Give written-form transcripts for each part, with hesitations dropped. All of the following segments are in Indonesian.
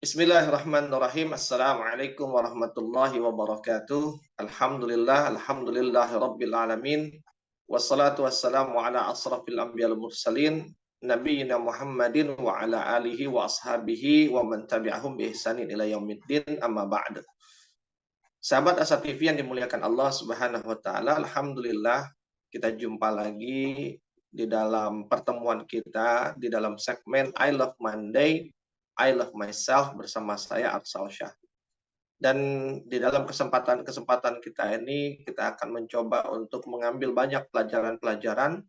Bismillahirrahmanirrahim. Assalamualaikum warahmatullahi wabarakatuh. Alhamdulillahi rabbil alamin. Wassalatu wassalamu ala asrafil anbiya'il mursalin nabiyina Muhammadin wa ala alihi wa ashabihi wa man tabi'ahum bi ihsanin ila yaumiddin amma ba'du. Sahabat Asa TV yang dimuliakan Allah Subhanahu wa taala, alhamdulillah kita jumpa lagi di dalam pertemuan kita di dalam segmen I Love Monday, I Love Myself bersama saya Arsal Syah. Dan di dalam kesempatan kita ini kita akan mencoba untuk mengambil banyak pelajaran-pelajaran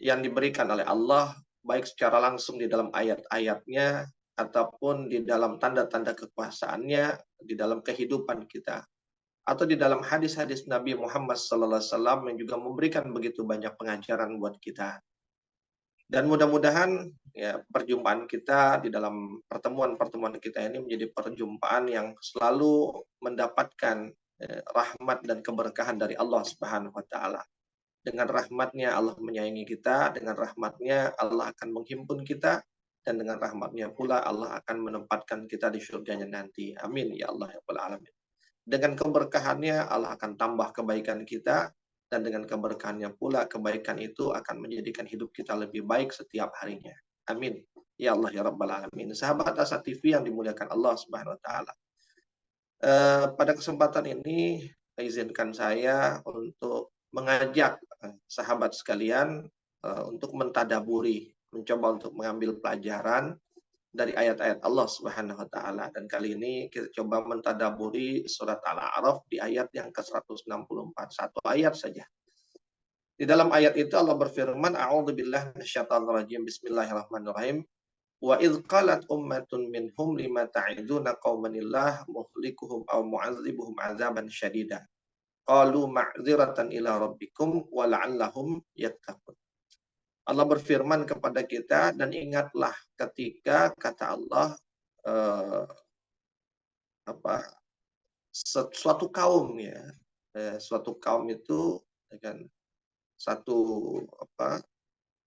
yang diberikan oleh Allah baik secara langsung di dalam ayat-ayatnya ataupun di dalam tanda-tanda kekuasaannya di dalam kehidupan kita atau di dalam hadis-hadis Nabi Muhammad SAW yang juga memberikan begitu banyak pengajaran buat kita. Dan mudah-mudahan ya perjumpaan kita di dalam pertemuan-pertemuan kita ini menjadi perjumpaan yang selalu mendapatkan rahmat dan keberkahan dari Allah Subhanahu wa taala. Dengan rahmatnya Allah menyayangi kita, dengan rahmatnya Allah akan menghimpun kita, dan dengan rahmatnya pula Allah akan menempatkan kita di surganya nanti. Amin ya Allah ya Rabbal alamin. Dengan keberkahannya Allah akan tambah kebaikan kita, dan dengan keberkahannya pula kebaikan itu akan menjadikan hidup kita lebih baik setiap harinya. Amin. Ya Allah ya Rabbal alamin. Sahabat Asa TV yang dimuliakan Allah Subhanahu wa taala. Pada kesempatan ini izinkan saya untuk mengajak sahabat sekalian untuk mentadaburi, mencoba untuk mengambil pelajaran dari ayat-ayat Allah Subhanahu wa taala, dan kali ini kita coba mentadaburi surat Al-A'raf di ayat yang ke-164, satu ayat saja. Di dalam ayat itu Allah berfirman, a'udzubillahi minasyaitonir rajim, bismillahirrahmanirrahim. Wa idz qalat ummatun minhum lima ta'iduna qaumanillah muhlikuhum aw mu'adzibuhum 'adzaban syadida. Qalu ma'dziratan ila rabbikum wa la'allahum yattaqun. Allah berfirman kepada kita, dan ingatlah ketika kata Allah eh, apa suatu kaum ya, suatu kaum itu kan satu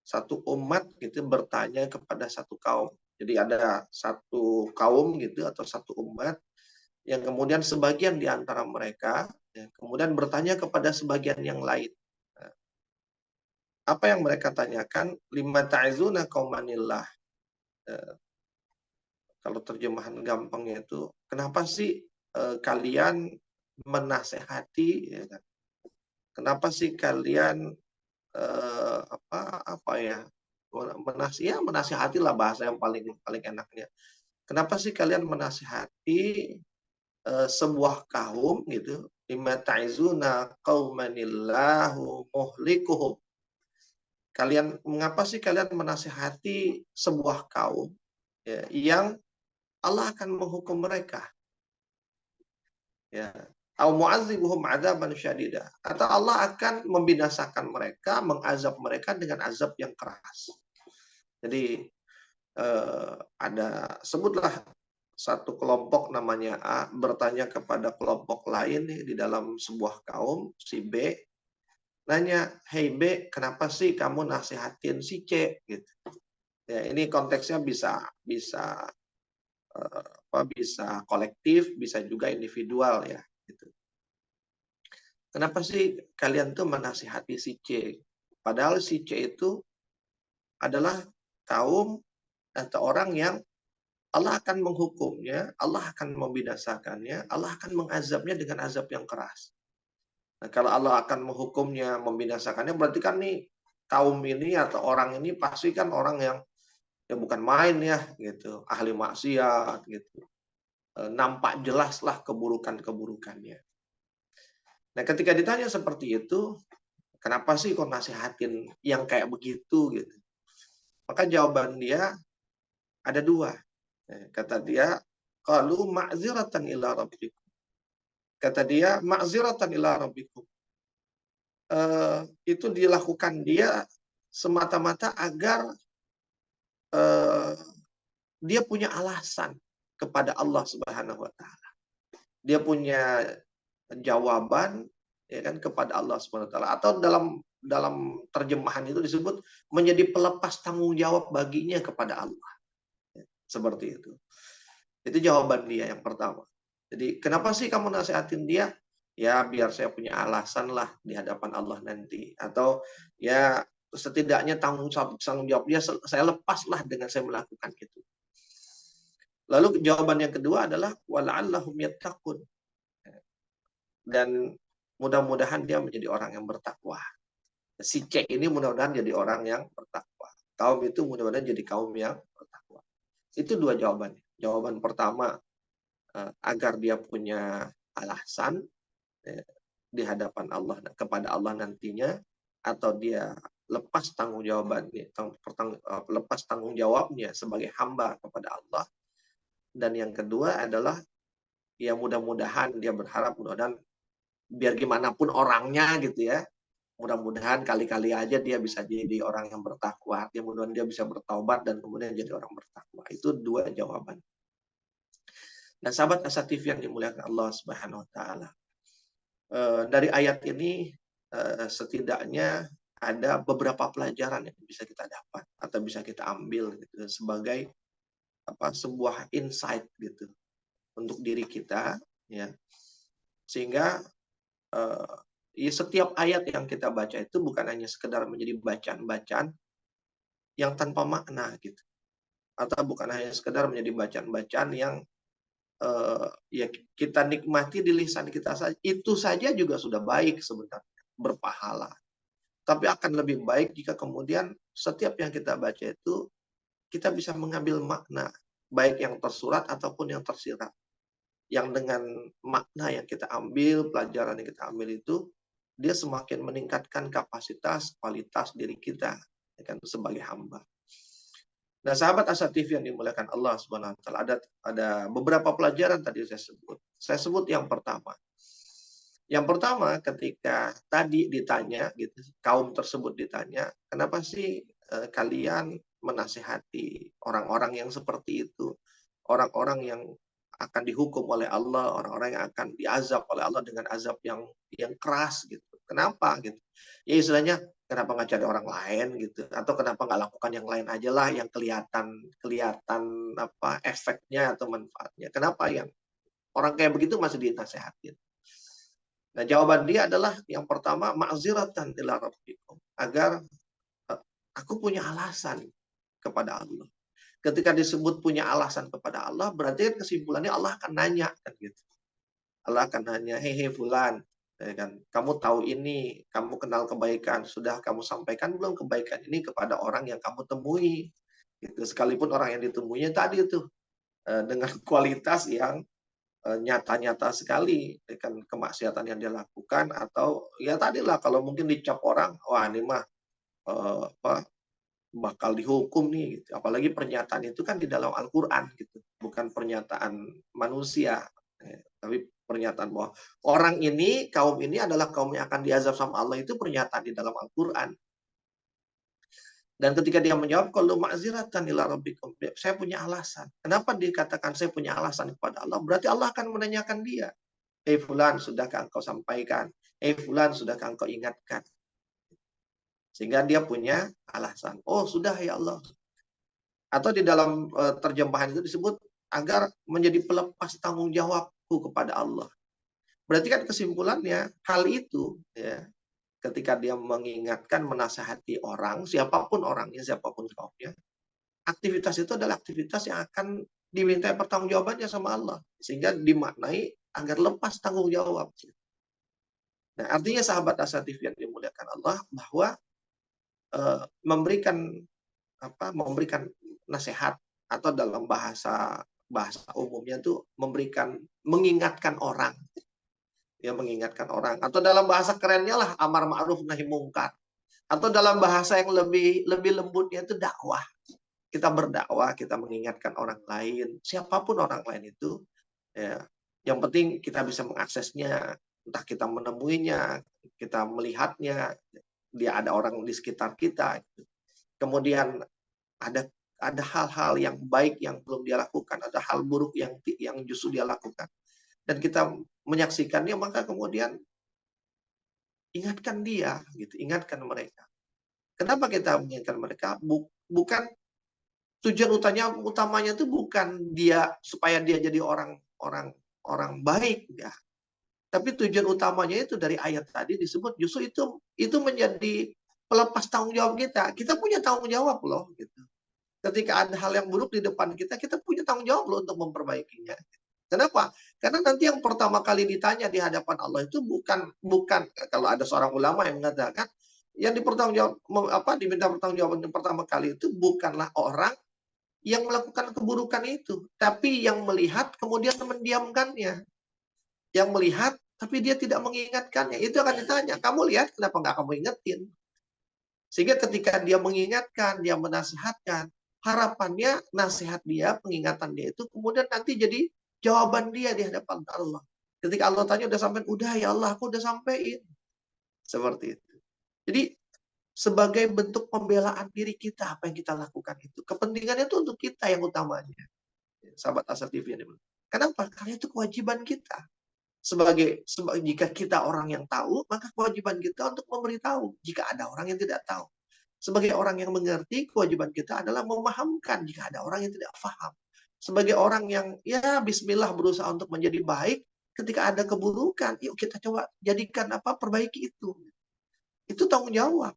satu umat gitu bertanya kepada satu kaum. Jadi ada satu kaum gitu atau satu umat yang kemudian sebagian di antara mereka ya, kemudian bertanya kepada sebagian yang lain. Nah, apa yang mereka tanyakan? Lima ta'izuna qaumanillah. Eh, Kalau terjemahan gampangnya itu, kenapa sih kalian menasehati, ya kan? Kenapa sih kalian apa ya menasihati lah bahasa yang paling paling enaknya. Kenapa sih kalian menasihati sebuah kaum gitu? Lima ta'izuna qaumanillahu muhlikuhum. Mengapa sih kalian menasihati sebuah kaum ya, yang Allah akan menghukum mereka? Ya, au mu'adzibuhum 'adzaban syadida, atau Allah akan membinasakan mereka, mengazab mereka dengan azab yang keras. Jadi ada sebutlah satu kelompok namanya A bertanya kepada kelompok lain nih, di dalam sebuah kaum, si B nanya, "Hei B, kenapa sih kamu nasihatin si C?" gitu. Ya, ini konteksnya bisa bisa bisa kolektif, bisa juga individual ya gitu. Kenapa sih kalian tuh menasihati si C? Padahal si C itu adalah kaum atau orang yang Allah akan menghukumnya, Allah akan membinasakannya, Allah akan mengazabnya dengan azab yang keras. Nah, kalau Allah akan menghukumnya, membinasakannya, berarti kan nih kaum ini atau orang ini pasti kan orang yang ya bukan main ya gitu, ahli maksiat gitu. Nampak jelaslah keburukan-keburukannya. Nah, ketika ditanya seperti itu, kenapa sih kok nasihatin yang kayak begitu gitu? Maka jawaban dia ada dua. Kata dia, qalu ma'ziratan ila rabbikum. Kata dia, ma'ziratan ila rabbikum. Itu dilakukan dia semata-mata agar eh, dia punya alasan kepada Allah Subhanahu wa taala. Dia punya jawaban ya kan kepada Allah Subhanahu wa taala, atau dalam dalam terjemahan itu disebut menjadi pelepas tanggung jawab baginya kepada Allah. Seperti itu. Itu jawaban dia yang pertama. Jadi, "Kenapa sih kamu nasehatin dia?" "Ya, biar saya punya alasan lah di hadapan Allah nanti." Atau, "Ya, setidaknya tanggung jawab dia saya lepaslah dengan saya melakukan itu." Lalu jawaban yang kedua adalah, "Wala'allahum yattaqun." Dan mudah-mudahan dia menjadi orang yang bertakwa. Si C ini mudah-mudahan jadi orang yang bertakwa. Kaum itu mudah-mudahan jadi kaum yang bertakwa. Itu dua jawaban. Jawaban pertama, agar dia punya alasan, eee, di hadapan Allah kepada Allah nantinya, atau dia lepas tanggung jawabnya sebagai hamba kepada Allah. Dan yang kedua adalah, ya mudah-mudahan dia berharap mudah-mudahan biar gimana pun orangnya gitu ya, mudah-mudahan kali-kali aja dia bisa jadi orang yang bertakwa, ya mudah-mudahan dia bisa bertaubat dan kemudian jadi orang bertakwa. Itu dua jawaban. Nah, sahabat Asa TV yang dimuliakan Allah Subhanahu wa taala. Dari ayat ini, setidaknya ada beberapa pelajaran yang bisa kita dapat atau bisa kita ambil gitu sebagai sebuah insight gitu untuk diri kita ya. Sehingga, eee, ya setiap ayat yang kita baca itu bukan hanya sekedar menjadi bacaan-bacaan yang tanpa makna gitu, atau bukan hanya sekedar menjadi bacaan-bacaan yang, ya kita nikmati di lisan kita saja, itu saja juga sudah baik sebenarnya, berpahala. Tapi akan lebih baik jika kemudian setiap yang kita baca itu, kita bisa mengambil makna, baik yang tersurat ataupun yang tersirat. Yang dengan makna yang kita ambil, pelajaran yang kita ambil itu, dia semakin meningkatkan kapasitas, kualitas diri kita, ya kan, sebagai hamba. Nah, sahabat Asa TV yang dimuliakan Allah Subhanahu wa taala, ada beberapa pelajaran tadi saya sebut. Saya sebut yang pertama. Yang pertama ketika tadi ditanya gitu, kaum tersebut ditanya, "Kenapa sih, kalian menasehati orang-orang yang seperti itu? Orang-orang yang akan dihukum oleh Allah, orang-orang yang akan diazab oleh Allah dengan azab yang keras gitu. Kenapa?" Gitu. Ya istilahnya, "Kenapa nggak cari orang lain?" Gitu, atau, "Kenapa nggak lakukan yang lain aja lah yang kelihatan kelihatan efeknya atau manfaatnya. Kenapa yang orang kayak begitu masih dinasehatin?" Nah, jawaban dia adalah yang pertama, ma'ziratan ila rabbikum, agar, eee, aku punya alasan kepada Allah. Ketika disebut punya alasan kepada Allah, berarti kan kesimpulannya Allah akan nanya kan gitu. Allah akan nanya, "Hei hei fulan, ya kan, kamu tahu ini, kamu kenal kebaikan, sudah kamu sampaikan belum kebaikan ini kepada orang yang kamu temui?" Gitu. Sekalipun orang yang ditemuinya tadi itu, dengan kualitas yang nyata-nyata sekali dengan kemaksiatan yang dia lakukan, atau ya tadilah kalau mungkin dicap orang, wah ini mah, bakal dihukum nih gitu. Apalagi pernyataan itu kan di dalam Al-Qur'an gitu, bukan pernyataan manusia, tapi pernyataan bahwa orang ini, kaum ini adalah kaum yang akan diazab sama Allah, itu pernyataan di dalam Al-Qur'an. Dan ketika dia menjawab, "Qalu ma'ziratan ila rabbikum." Saya punya alasan. Kenapa dikatakan saya punya alasan kepada Allah? Berarti Allah akan menanyakan dia. "Hei fulan, sudahkah engkau sampaikan? Hei fulan, sudahkah engkau ingatkan?" Sehingga dia punya alasan. "Oh, sudah ya Allah." Atau di dalam, terjemahan itu disebut agar menjadi pelepas tanggung jawabku kepada Allah. Berarti kan kesimpulannya, hal itu ya, ketika dia mengingatkan, menasihati orang, siapapun orangnya, siapapun kaumnya, aktivitas itu adalah aktivitas yang akan dimintai pertanggungjawabannya sama Allah. Sehingga dimaknai agar lepas tanggung jawab. Nah, artinya sahabat asatif yang dimuliakan Allah, bahwa memberikan memberikan nasihat, atau dalam bahasa bahasa umumnya tuh mengingatkan orang, ya mengingatkan orang, atau dalam bahasa kerennya lah amar ma'ruf nahi mungkar, atau dalam bahasa yang lebih lebih lembutnya itu dakwah. Kita berdakwah, kita mengingatkan orang lain, siapapun orang lain itu, ya. Yang penting kita bisa mengaksesnya, entah kita menemuinya, kita melihatnya, dia ada orang di sekitar kita. Kemudian ada ada hal-hal yang baik yang belum dia lakukan, ada hal buruk yang justru dia lakukan. Dan kita menyaksikannya, maka kemudian ingatkan dia, gitu, ingatkan mereka. Kenapa kita mengingatkan mereka? Bukan Tujuan utamanya itu bukan dia supaya dia jadi orang baik, ya. Tapi tujuan utamanya itu dari ayat tadi disebut justru itu menjadi pelepas tanggung jawab kita. Kita punya tanggung jawab loh, gitu. Ketika ada hal yang buruk di depan kita, kita punya tanggung jawab loh untuk memperbaikinya. Kenapa? Karena nanti yang pertama kali ditanya di hadapan Allah itu bukan bukan kalau ada seorang ulama yang mengatakan yang diminta pertanggungjawaban yang pertama kali itu bukanlah orang yang melakukan keburukan itu, tapi yang melihat kemudian mendiamkannya. Yang melihat tapi dia tidak mengingatkannya. Itu akan ditanya, "Kamu lihat kenapa nggak kamu ingetin?" Sehingga ketika dia mengingatkan, dia menasihatkan, harapannya nasihat dia, pengingatan dia itu kemudian nanti jadi jawaban dia di hadapan Allah. Ketika Allah tanya, "Udah sampai?" "Udah ya Allah, aku udah sampein." Seperti itu. Jadi sebagai bentuk pembelaan diri kita, apa yang kita lakukan itu. Kepentingannya itu untuk kita yang utamanya. Sahabat Asa TV ini. Kenapa? Karena itu kewajiban kita. Jika kita orang yang tahu, maka kewajiban kita untuk memberitahu jika ada orang yang tidak tahu. Sebagai orang yang mengerti, kewajiban kita adalah memahamkan jika ada orang yang tidak paham. Sebagai orang yang ya bismillah berusaha untuk menjadi baik, ketika ada keburukan, yuk kita coba jadikan perbaiki itu. Itu tanggung jawab.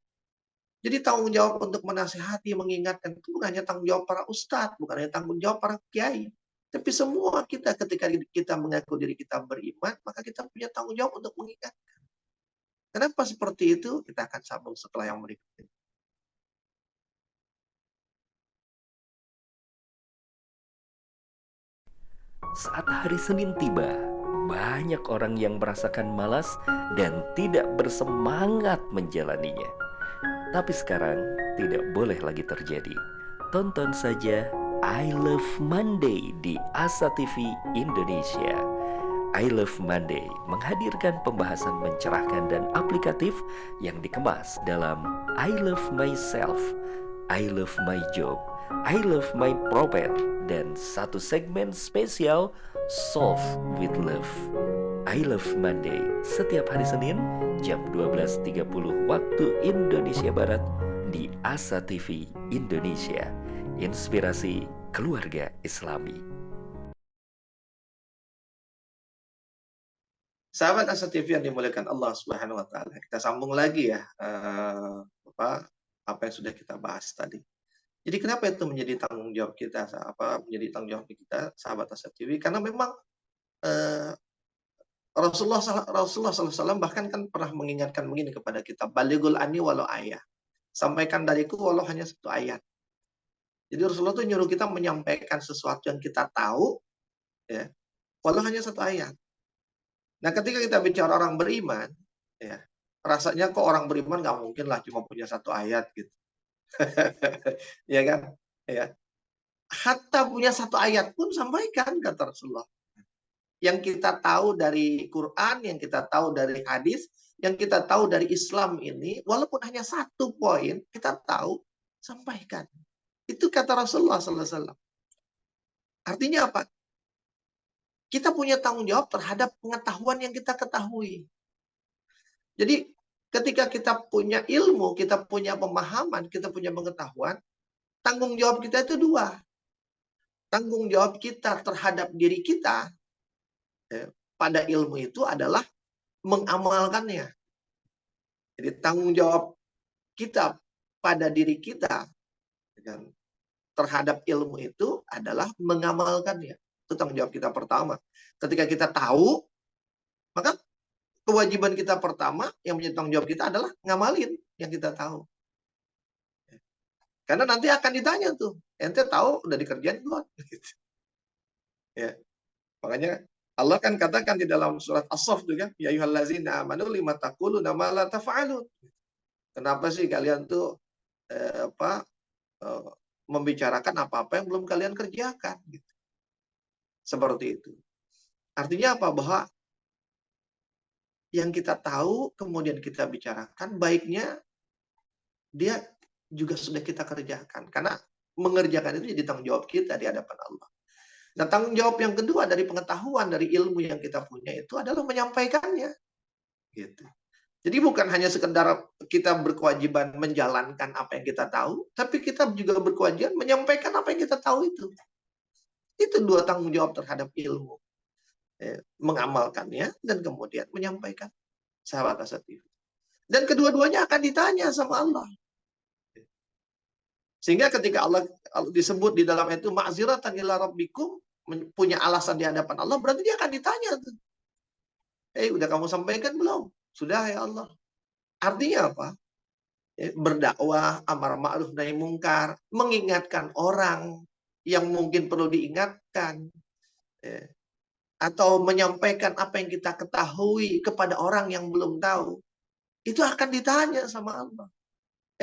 Jadi tanggung jawab untuk menasihati, mengingatkan itu bukan hanya tanggung jawab para ustadz, bukan hanya tanggung jawab para kiai. Tapi semua kita ketika kita mengaku diri kita beriman, maka kita punya tanggung jawab untuk mengingat. Kenapa seperti itu? Kita akan sambung setelah yang berikut ini. Saat hari Senin tiba, banyak orang yang merasakan malas dan tidak bersemangat menjalaninya. Tapi sekarang tidak boleh lagi terjadi. Tonton saja I Love Monday di Asa TV Indonesia. I Love Monday menghadirkan pembahasan mencerahkan dan aplikatif yang dikemas dalam I Love Myself, I Love My Job, I Love My Prophet, dan satu segmen spesial Solve with Love. I Love Monday setiap hari Senin jam 12.30 waktu Indonesia Barat di Asa TV Indonesia. Inspirasi keluarga Islami. Sahabat Asa TV yang dimuliakan Allah Subhanahu wa taala. Kita sambung lagi ya apa yang sudah kita bahas tadi. Jadi kenapa itu menjadi tanggung jawab kita menjadi tanggung jawab kita sahabat Asa TV karena memang Rasulullah SAW bahkan kan pernah mengingatkan begini kepada kita, "Balighul anni walau ayah." Sampaikan dariku walau hanya satu ayat. Jadi Rasulullah itu nyuruh kita menyampaikan sesuatu yang kita tahu ya, walau hanya satu ayat. Nah, ketika kita bicara orang beriman, ya, rasanya kok orang beriman nggak mungkin lah cuma punya satu ayat gitu. Ya kan? Ya. Hatta punya satu ayat pun sampaikan kata Rasulullah. Yang kita tahu dari Quran, yang kita tahu dari hadis, yang kita tahu dari Islam ini, walaupun hanya satu poin, kita tahu, sampaikan. Itu kata Rasulullah SAW. Artinya apa? Kita punya tanggung jawab terhadap pengetahuan yang kita ketahui. Jadi ketika kita punya ilmu, kita punya pemahaman, kita punya pengetahuan, tanggung jawab kita itu dua. Tanggung jawab kita terhadap diri kita pada ilmu itu adalah mengamalkannya. Jadi tanggung jawab kita pada diri kita terhadap ilmu itu adalah mengamalkannya. Itu tanggung jawab kita pertama. Ketika kita tahu, maka kewajiban kita pertama yang menjadi tanggung jawab kita adalah ngamalin yang kita tahu. Karena nanti akan ditanya tuh, ente tahu udah dikerjain belum? Ya. Makanya Allah kan katakan di dalam surat As-Saff juga, ya ayyuhallazina amanu lima taquluna ma la taf'alun. Kenapa sih kalian tuh membicarakan apa-apa yang belum kalian kerjakan gitu. Seperti itu. Artinya apa? Bahwa yang kita tahu kemudian kita bicarakan baiknya dia juga sudah kita kerjakan. Karena mengerjakan itu jadi tanggung jawab kita di hadapan Allah. Nah, tanggung jawab yang kedua dari pengetahuan, dari ilmu yang kita punya itu adalah menyampaikannya. Gitu. Jadi bukan hanya sekedar kita berkewajiban menjalankan apa yang kita tahu, tapi kita juga berkewajiban menyampaikan apa yang kita tahu itu. Itu dua tanggung jawab terhadap ilmu. Mengamalkannya dan kemudian menyampaikan, sahabat Asatidz. Dan kedua-duanya akan ditanya sama Allah. Sehingga ketika Allah disebut di dalam itu ma'ziratan ila rabbikum, punya alasan di hadapan Allah, berarti dia akan ditanya tuh. Udah kamu sampaikan belum? Sudah ya Allah. Artinya apa? Berdakwah, amar ma'ruf nahi mungkar, mengingatkan orang yang mungkin perlu diingatkan, atau menyampaikan apa yang kita ketahui kepada orang yang belum tahu, itu akan ditanya sama Allah.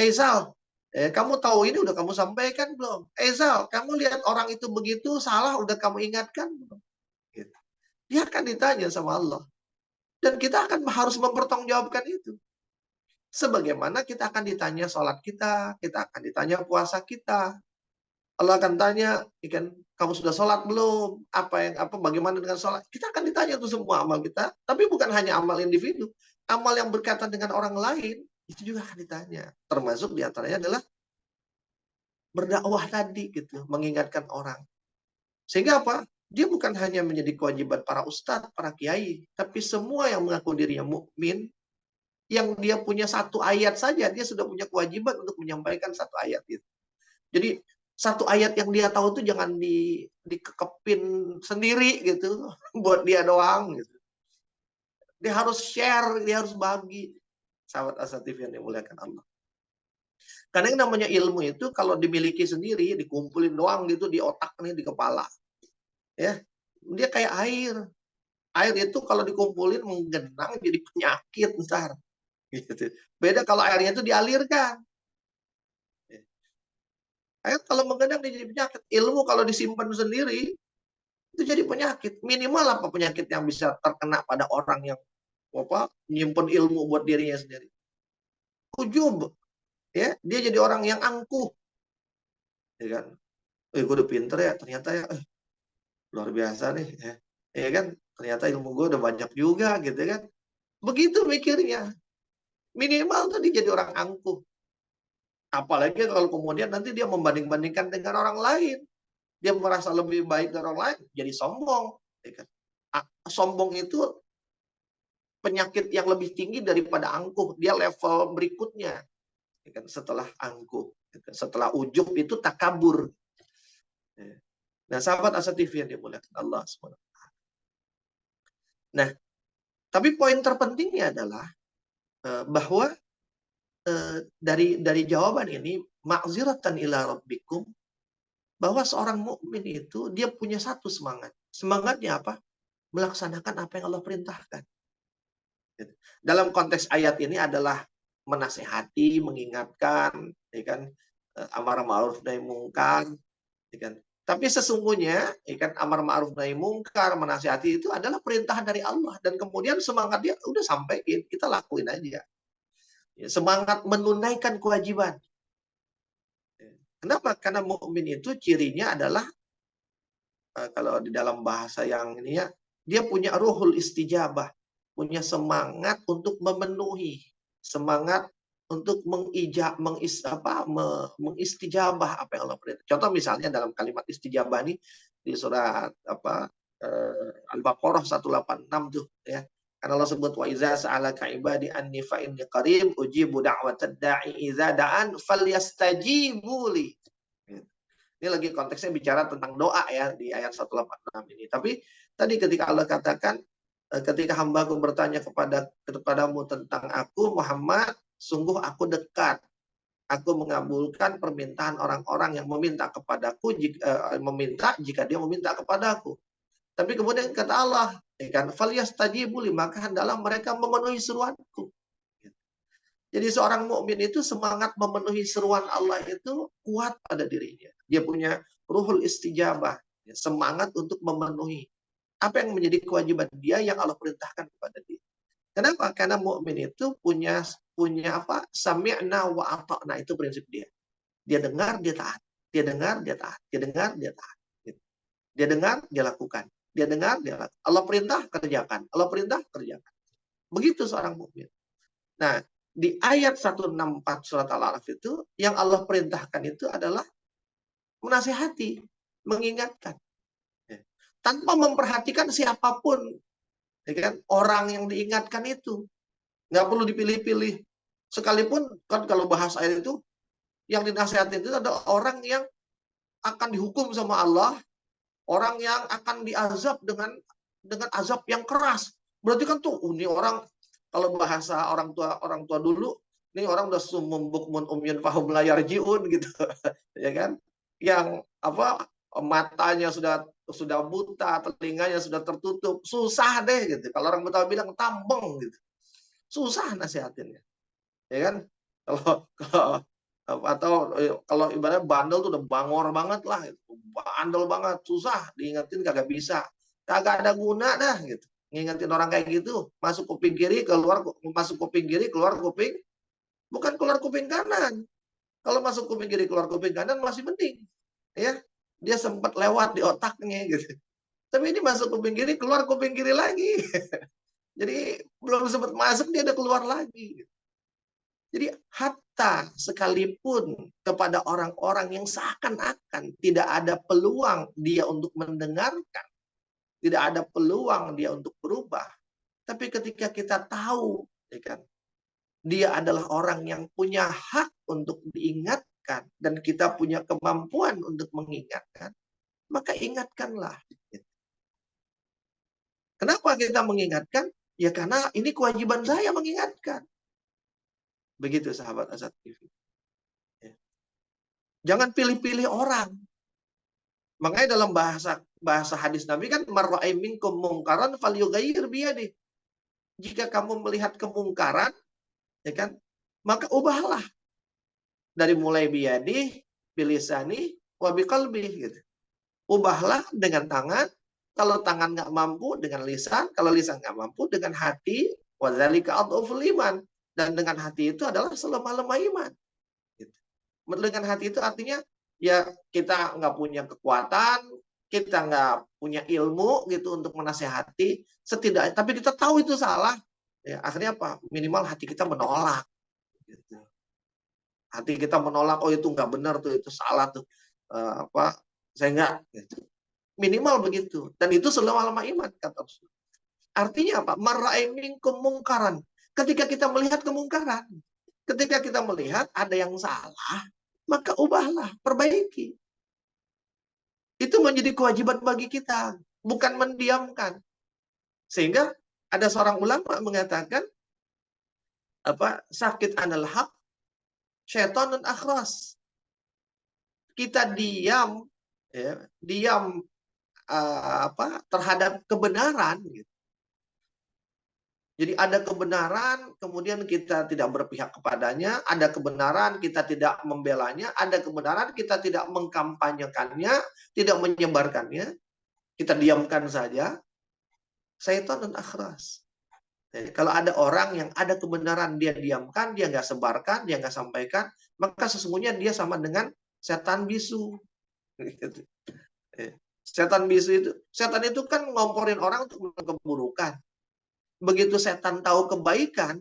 Sal, kamu tahu ini udah kamu sampaikan belum? Sal, kamu lihat orang itu begitu salah, udah kamu ingatkan belum? Gitu. Dia akan ditanya sama Allah. Dan kita akan harus mempertanggungjawabkan itu. Sebagaimana kita akan ditanya sholat kita akan ditanya puasa kita. Allah akan tanya, ikan kamu sudah sholat belum? Bagaimana dengan sholat? Kita akan ditanya itu semua amal kita. Tapi bukan hanya amal individu, amal yang berkaitan dengan orang lain itu juga akan ditanya. Termasuk diantaranya adalah berdakwah tadi, gitu, mengingatkan orang. Sehingga apa? Dia bukan hanya menjadi kewajiban para ustadz, para kiai, tapi semua yang mengaku dirinya mukmin, yang dia punya satu ayat saja, dia sudah punya kewajiban untuk menyampaikan satu ayat itu. Jadi satu ayat yang dia tahu itu jangan dikekepin sendiri gitu, buat dia doang gitu. Dia harus share, dia harus bagi. Sahabat Asatidz yang dimuliakan Allah. Karena yang namanya ilmu itu kalau dimiliki sendiri, dikumpulin doang gitu di otak nih, di kepala. Ya, dia kayak air. Air itu kalau dikumpulin menggenang jadi penyakit ntar. Gitu. Beda kalau airnya itu dialirkan. Air kalau menggenang dia jadi penyakit. Ilmu kalau disimpan sendiri itu jadi penyakit. Minimal apa penyakit yang bisa terkena pada orang yang nyimpen ilmu buat dirinya sendiri? Ujub. Ya, dia jadi orang yang angkuh. Ya kan? Gue udah pinter ya, ternyata ya luar biasa nih ya. Ya kan? Ternyata ilmu gue udah banyak juga gitu kan. Begitu mikirnya. Minimal tuh dia jadi orang angkuh. Apalagi kalau kemudian nanti dia membanding-bandingkan dengan orang lain. Dia merasa lebih baik dari orang lain, jadi sombong. Ya kan? Sombong itu penyakit yang lebih tinggi daripada angkuh. Dia level berikutnya. Ya kan? Setelah angkuh. Ya kan? Setelah ujub itu takabur. Ya. Nah, sahabat Asatidz yang dimuliakan Allah SWT. Nah, tapi poin terpentingnya adalah bahwa dari jawaban ini, ma'ziratan ila rabbikum, bahwa seorang mukmin itu dia punya satu semangat. Semangatnya apa? Melaksanakan apa yang Allah perintahkan. Dalam konteks ayat ini adalah menasehati, mengingatkan, ya kan, amar ma'ruf nahi mungkar, ya kan. Tapi sesungguhnya, ya kan, amar ma'ruf nahi mungkar, menasehati itu adalah perintah dari Allah, dan kemudian semangat dia udah sampaikan, kita lakuin aja. Ya, semangat menunaikan kewajiban. Kenapa? Karena mukmin itu cirinya adalah kalau di dalam bahasa yang ini ya, dia punya ruhul istijabah, punya semangat untuk memenuhi, semangat untuk mengistijabah apa yang Allah perintah. Contoh misalnya dalam kalimat istijabah ini di surat Al-Baqarah 186 tuh ya. Karena Allah sebut wa iza sa'alaka ibadi anni fa inni qarib ujibu da'watad da'i iza da'an falyastajibu li. Ini lagi konteksnya bicara tentang doa ya di ayat 186 ini. Tapi tadi ketika Allah katakan ketika hambaku bertanya kepadamu tentang aku Muhammad, sungguh aku dekat. Aku mengabulkan permintaan orang-orang yang meminta kepadaku jika dia meminta kepadaku. Tapi kemudian kata Allah, kan falyastajibu li, maka hendaklah mereka memenuhi seruanku. Jadi seorang mukmin itu semangat memenuhi seruan Allah itu kuat pada dirinya. Dia punya ruhul istijabah, semangat untuk memenuhi apa yang menjadi kewajiban dia yang Allah perintahkan kepada dia. Kenapa? Karena mukmin itu punya apa? Sami'na wa ata'na, itu prinsip dia. Dia dengar, dia taat. Dia dengar, dia taat. Dia dengar, dia taat. Dia dengar, dia lakukan. Dia dengar, dia lakukan. Allah perintah, kerjakan. Allah perintah, kerjakan. Begitu seorang mukmin. Nah, di ayat 164 surat Al-A'raf itu, yang Allah perintahkan itu adalah menasehati, mengingatkan. Ya. Tanpa memperhatikan siapapun, ya kan, orang yang diingatkan itu. Nggak perlu dipilih-pilih. Sekalipun, kan kalau bahas ayat itu, yang dinasehati itu ada orang yang akan dihukum sama Allah, orang yang akan diazab dengan azab yang keras. Berarti kan tuh, ini orang, kalau bahasa orang tua dulu, ini orang udah sumum bukmun umyun fahum la yarjiun gitu. Ya kan? Yang apa, matanya sudah buta, telinganya sudah tertutup, susah deh gitu. Kalau orang Betawi bilang tambeng gitu. Susah nasihatinnya. Ya kan? Kalau kalau atau kalau ibaratnya bandel tuh udah bangor banget lah, gitu. Bandel banget, susah diingetin kagak bisa, kagak ada guna dah gitu. Ngingetin orang kayak gitu, masuk kuping kiri, masuk kuping kiri, keluar kuping, bukan keluar kuping kanan. Kalau masuk kuping kiri, keluar kuping kanan masih mending, ya. Dia sempat lewat di otaknya gitu. Tapi ini masuk kuping kiri, keluar kuping kiri lagi. Jadi belum sempat masuk dia udah keluar lagi. Jadi hatta sekalipun kepada orang-orang yang seakan-akan tidak ada peluang dia untuk mendengarkan, tidak ada peluang dia untuk berubah. Tapi ketika kita tahu, ya kan, dia adalah orang yang punya hak untuk diingatkan dan kita punya kemampuan untuk mengingatkan, maka ingatkanlah. Kenapa kita mengingatkan? Ya karena ini kewajiban saya mengingatkan. Begitu sahabat Asad TV. Jangan pilih-pilih orang. Makanya dalam bahasa hadis Nabi kan marra'i minkum mungkaran falyughayyir biyadihi. Jika kamu melihat kemungkaran, ya kan, maka ubahlah. Dari mulai biyadi, bilisani, wa biqalbi gitu. Ubahlah dengan tangan, kalau tangan nggak mampu dengan lisan, kalau lisan nggak mampu dengan hati, wa dzalika adhaful iman. Dan dengan hati itu adalah selemah-lemah iman. Gitu. Dengan hati itu artinya ya kita nggak punya kekuatan, kita nggak punya ilmu gitu untuk menasehati, setidaknya, tapi kita tahu itu salah, ya akhirnya apa? Minimal hati kita menolak. Gitu. Hati kita menolak, oh itu nggak benar tuh, itu salah tuh, apa? Saya nggak. Gitu. Minimal begitu. Dan itu selama-lama iman kata Rasul. Artinya apa? Marra'i minkum mungkaran. Ketika kita melihat kemungkaran, ketika kita melihat ada yang salah, maka ubahlah, perbaiki. Itu menjadi kewajiban bagi kita, bukan mendiamkan. Sehingga ada seorang ulama mengatakan apa? Sakit anal haq, syaitanun akhras. Kita diam, ya, diam terhadap kebenaran. Gitu. Jadi ada kebenaran, kemudian kita tidak berpihak kepadanya, ada kebenaran, kita tidak membelanya, ada kebenaran, kita tidak mengkampanyekannya, tidak menyebarkannya, kita diamkan saja. Syaitan dan akhras. Jadi, kalau ada orang yang ada kebenaran, dia diamkan, dia nggak sebarkan, dia nggak sampaikan, maka sesungguhnya dia sama dengan setan bisu. Setan bisu setan itu kan ngomporin orang untuk melakukan keburukan. Begitu setan tahu kebaikan,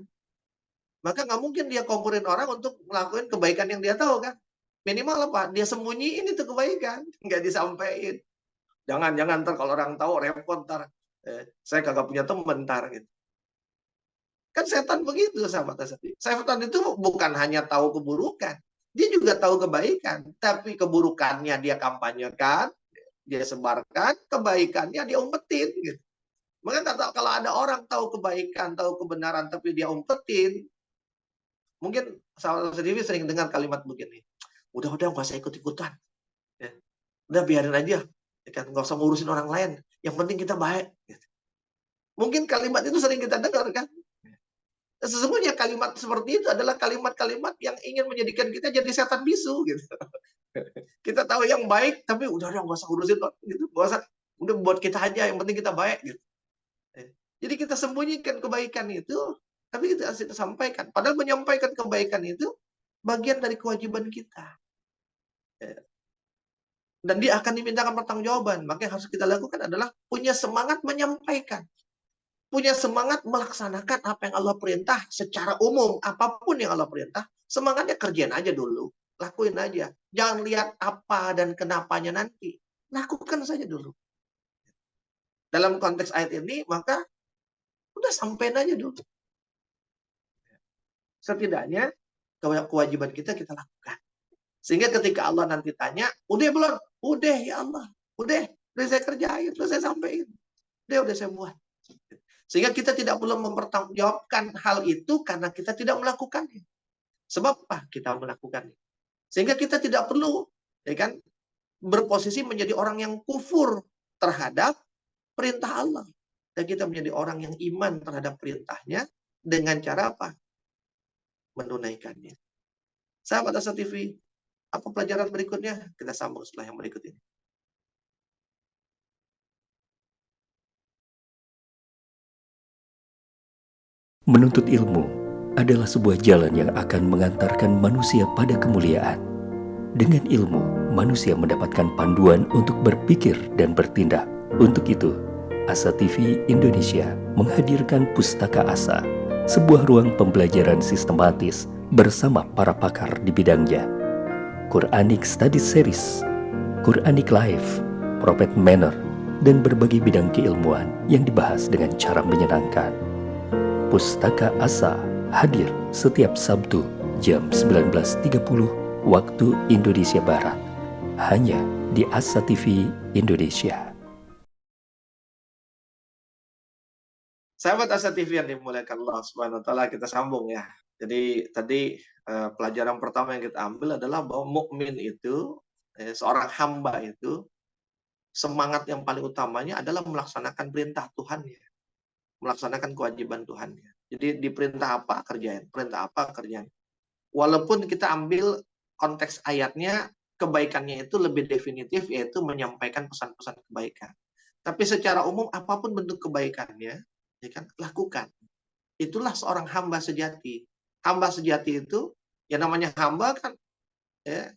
maka nggak mungkin dia komporin orang untuk melakukan kebaikan yang dia tahu kan. Minimal apa? Dia sembunyiin itu kebaikan, nggak disampaikan. Jangan ntar kalau orang tahu repot ntar. Saya kagak punya teman ntar gitu. Kan setan begitu sahabat asati. Setan itu bukan hanya tahu keburukan, dia juga tahu kebaikan. Tapi keburukannya dia kampanyekan, dia sebarkan, kebaikannya dia umpetin gitu. Maka kalau ada orang tahu kebaikan, tahu kebenaran, tapi dia umpetin, mungkin sahabat sendiri sering dengar kalimat begini, udah nggak usah ikut-ikutan, ya. Udah biarin aja, ya kan, nggak usah ngurusin orang lain, yang penting kita baik. Gitu. Mungkin kalimat itu sering kita dengar kan. Sesungguhnya kalimat seperti itu adalah kalimat-kalimat yang ingin menjadikan kita jadi setan bisu gitu. Kita tahu yang baik, tapi udah nggak usah ngurusin gitu, nggak usah, udah buat kita aja, yang penting kita baik gitu. Jadi kita sembunyikan kebaikan itu, tapi kita harus sampaikan. Padahal menyampaikan kebaikan itu bagian dari kewajiban kita. Dan dia akan dimintakan pertanggungjawaban. Maka yang harus kita lakukan adalah punya semangat menyampaikan. punya semangat melaksanakan apa yang Allah perintah secara umum, apapun yang Allah perintah, semangatnya kerjain aja dulu, lakuin aja. Jangan lihat apa dan kenapanya nanti, lakukan saja dulu. Dalam konteks ayat ini, maka udah sampein aja dulu. Setidaknya kewajiban kita lakukan. Sehingga ketika Allah nanti tanya, udah belum? Udah ya Allah, udah saya kerjain, udah saya sampaikan, udah saya buat. Sehingga kita tidak perlu mempertanggungjawabkan hal itu karena kita tidak melakukannya. Sebab apa kita melakukannya? Sehingga kita tidak perlu, ya kan, berposisi menjadi orang yang kufur terhadap perintah Allah. Dan kita menjadi orang yang iman terhadap perintahnya dengan cara apa? Menunaikannya. Sahabat Asa TV, apa pelajaran berikutnya? Kita sambung setelah yang berikut ini. Menuntut ilmu adalah sebuah jalan yang akan mengantarkan manusia pada kemuliaan. Dengan ilmu, manusia mendapatkan panduan untuk berpikir dan bertindak. Untuk itu, Asa TV Indonesia menghadirkan Pustaka Asa, sebuah ruang pembelajaran sistematis bersama para pakar di bidangnya. Quranic Study Series, Quranic Life, Prophet Manner, dan berbagai bidang keilmuan yang dibahas dengan cara menyenangkan. Pustaka Asa hadir setiap Sabtu jam 19.30 waktu Indonesia Barat, hanya di Asa TV Indonesia. Sahabat Asa TV yang dimuliakan Allah Subhanahu wa taala, kita sambung ya. Jadi tadi pelajaran pertama yang kita ambil adalah bahwa mukmin itu, seorang hamba itu, semangat yang paling utamanya adalah melaksanakan perintah Tuhannya, melaksanakan kewajiban Tuhannya. Jadi diperintah apa kerjain, perintah apa kerjain. Walaupun kita ambil konteks ayatnya, kebaikannya itu lebih definitif, yaitu menyampaikan pesan-pesan kebaikan. Tapi secara umum apapun bentuk kebaikannya, ya kan, lakukan. Itulah seorang hamba sejati. Hamba sejati itu, ya namanya hamba kan, ya,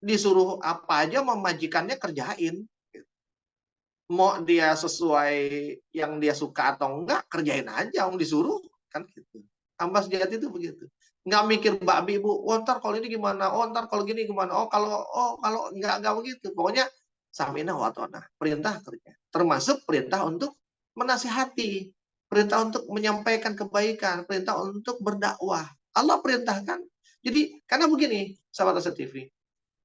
disuruh apa aja memajikannya kerjain. Mau dia sesuai yang dia suka atau enggak, kerjain aja, disuruh kan gitu. Hamba sejati itu begitu. Nggak mikir babi bu, oh ntar kalau ini gimana, oh ntar kalau gini gimana, oh kalau nggak begitu. Pokoknya samina wa ta'na, perintah kerja. Termasuk perintah untuk menasihati, perintah untuk menyampaikan kebaikan, perintah untuk berdakwah. Allah perintahkan. Jadi karena begini, sahabat Asa TV,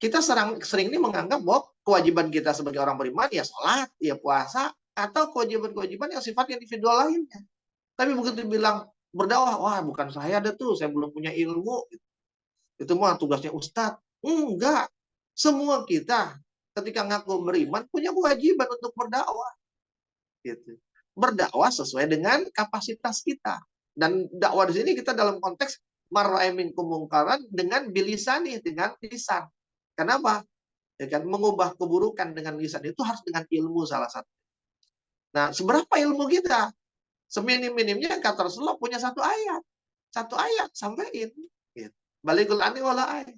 kita sering ini menganggap bahwa kewajiban kita sebagai orang beriman ya sholat, ya puasa, atau kewajiban-kewajiban yang sifatnya individual lainnya. Tapi begitu bilang berdakwah, wah bukan saya ada tuh, saya belum punya ilmu. Itu mah tugasnya ustadz. Enggak. Semua kita ketika ngaku beriman punya kewajiban untuk berdakwah. Gitu. Berdakwah sesuai dengan kapasitas kita. Dan dakwah di sini kita dalam konteks maraimin kemungkaran dengan bilisani, dengan lisan. Kenapa? Ya kan, mengubah keburukan dengan lisan itu harus dengan ilmu salah satu. Nah, seberapa ilmu kita? Seminim-minimnya kata Rasulullah punya satu ayat. Satu ayat, sampaikan. Gitu. Balikul ani wala ayat.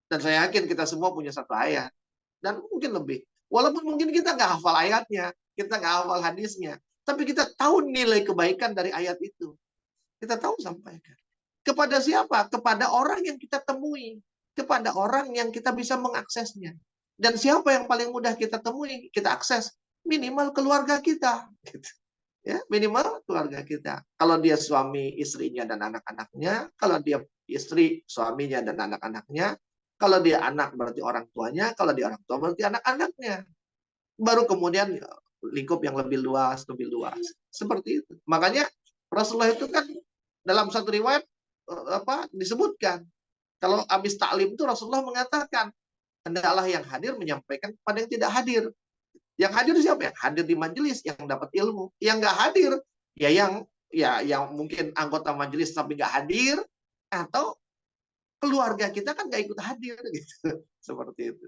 Dan saya yakin kita semua punya satu ayat. Dan mungkin lebih. Walaupun mungkin kita nggak hafal ayatnya, kita nggak hafal hadisnya. Tapi kita tahu nilai kebaikan dari ayat itu. Kita tahu sampaikan. Kepada siapa? Kepada orang yang kita temui. Kepada orang yang kita bisa mengaksesnya. Dan siapa yang paling mudah kita temui, kita akses? Minimal keluarga kita. Gitu. Ya, minimal keluarga kita. Kalau dia suami, istrinya, dan anak-anaknya. Kalau dia istri, suaminya, dan anak-anaknya. Kalau dia anak, berarti orang tuanya. Kalau dia orang tua, berarti anak-anaknya. Baru kemudian lingkup yang lebih luas, lebih luas. Seperti itu. Makanya Rasulullah itu kan dalam satu riwayat disebutkan. Kalau habis taklim itu Rasulullah mengatakan, hendaklah yang hadir menyampaikan kepada yang tidak hadir. Yang hadir siapa? Yang hadir di majelis, yang dapat ilmu. Yang nggak hadir, ya yang mungkin anggota majelis tapi nggak hadir, atau keluarga kita kan nggak ikut hadir gitu. Seperti itu.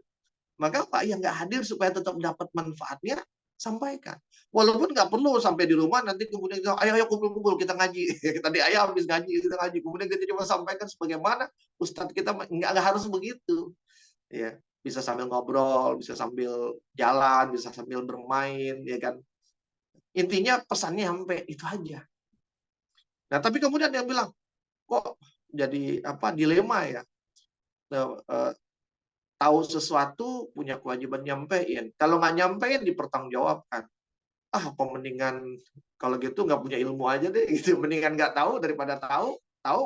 Maka Pak yang nggak hadir supaya tetap dapat manfaatnya, sampaikan. Walaupun nggak perlu sampai di rumah nanti kemudian kita, ayo kumpul-kumpul kita ngaji. Tadi ayah habis ngaji, kita ngaji. Kemudian kita cuma sampaikan sebagaimana ustadz kita, nggak harus begitu. Ya, bisa sambil ngobrol, bisa sambil jalan, bisa sambil bermain, ya kan. Intinya pesannya sampai itu aja. Nah, tapi kemudian dia bilang, kok jadi dilema ya? Eh, eh, Tahu sesuatu punya kewajiban nyampein. Kalau nggak nyampein dipertanggungjawabkan. Apa mendingan kalau gitu nggak punya ilmu aja deh gitu. Mendingan nggak tahu daripada tahu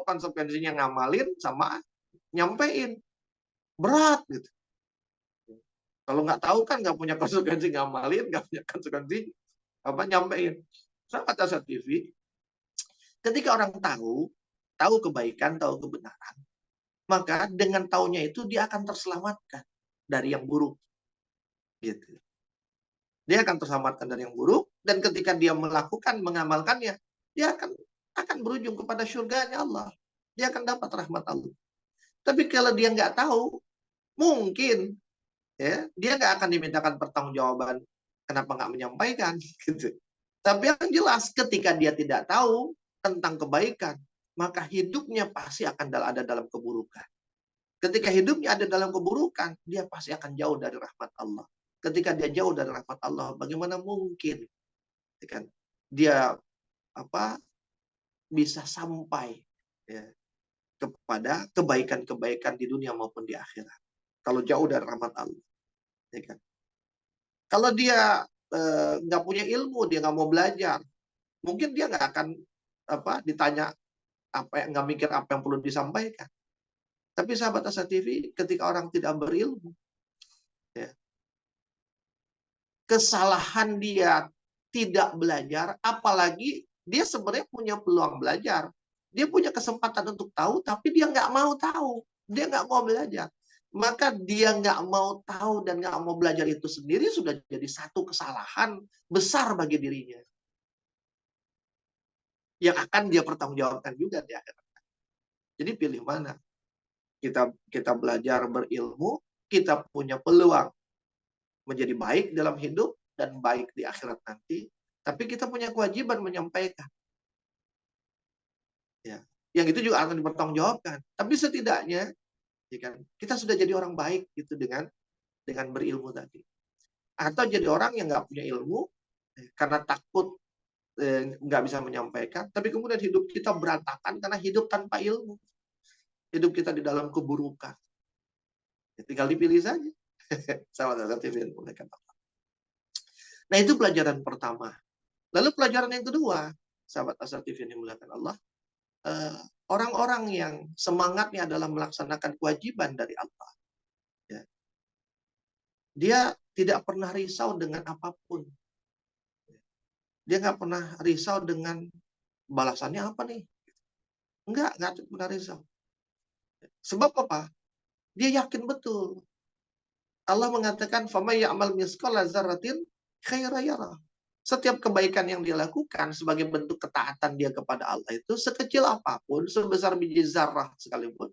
konsekuensinya ngamalin sama nyampein. Berat gitu. Kalau nggak tahu kan nggak punya konsekuensi ngamalin, nggak punya konsekuensi nyampein. Sama Tasawuf TV, ketika orang tahu kebaikan, tahu kebenaran, maka dengan taunya itu dia akan terselamatkan dari yang buruk. Gitu. Dia akan terselamatkan dari yang buruk, dan ketika dia melakukan, mengamalkannya, dia akan berujung kepada surganya Allah. Dia akan dapat rahmat Allah. Tapi kalau dia nggak tahu, mungkin ya dia nggak akan dimintakan pertanggungjawaban kenapa nggak menyampaikan gitu. Tapi yang jelas ketika dia tidak tahu tentang kebaikan, maka hidupnya pasti akan ada dalam keburukan. Ketika hidupnya ada dalam keburukan, dia pasti akan jauh dari rahmat Allah. Ketika dia jauh dari rahmat Allah, bagaimana mungkin kan dia bisa sampai ya, kepada kebaikan-kebaikan di dunia maupun di akhirat. Kalau jauh dari rahmat Allah, ya kan? Kalau dia nggak punya ilmu, dia nggak mau belajar, mungkin dia nggak akan ditanya nggak mikir apa yang perlu disampaikan. Tapi sahabat Asa TV, ketika orang tidak berilmu, ya, kesalahan dia tidak belajar, apalagi dia sebenarnya punya peluang belajar. Dia punya kesempatan untuk tahu, tapi dia nggak mau tahu. Dia nggak mau belajar. Maka dia nggak mau tahu dan nggak mau belajar itu sendiri sudah jadi satu kesalahan besar bagi dirinya. Yang akan dia pertanggungjawabkan juga di akhirat. Jadi pilih mana? Kita belajar berilmu, kita punya peluang menjadi baik dalam hidup dan baik di akhirat nanti. Tapi kita punya kewajiban menyampaikan. Ya. Yang itu juga akan dipertanggungjawabkan. Tapi setidaknya ya kan, kita sudah jadi orang baik gitu dengan berilmu tadi. Atau jadi orang yang nggak punya ilmu karena takut nggak bisa menyampaikan, tapi kemudian hidup kita berantakan karena hidup tanpa ilmu. Hidup kita di dalam keburukan. Ya, tinggal dipilih saja. Sama-sama TV. Nah, itu pelajaran pertama. Lalu pelajaran yang kedua, sahabat Asar TV yang dimuliakan Allah, orang-orang yang semangatnya adalah melaksanakan kewajiban dari Allah. Ya. Dia tidak pernah risau dengan apapun. Dia nggak pernah risau dengan balasannya apa nih. Nggak pernah risau. Sebab apa? Dia yakin betul. Allah mengatakan, فَمَنْ يَعْمَلْ مِثْقَالَ ذَرَّةٍ خَيْرًا يَرَهُ. Setiap kebaikan yang dia lakukan sebagai bentuk ketaatan dia kepada Allah itu, sekecil apapun, sebesar biji zarah sekalipun,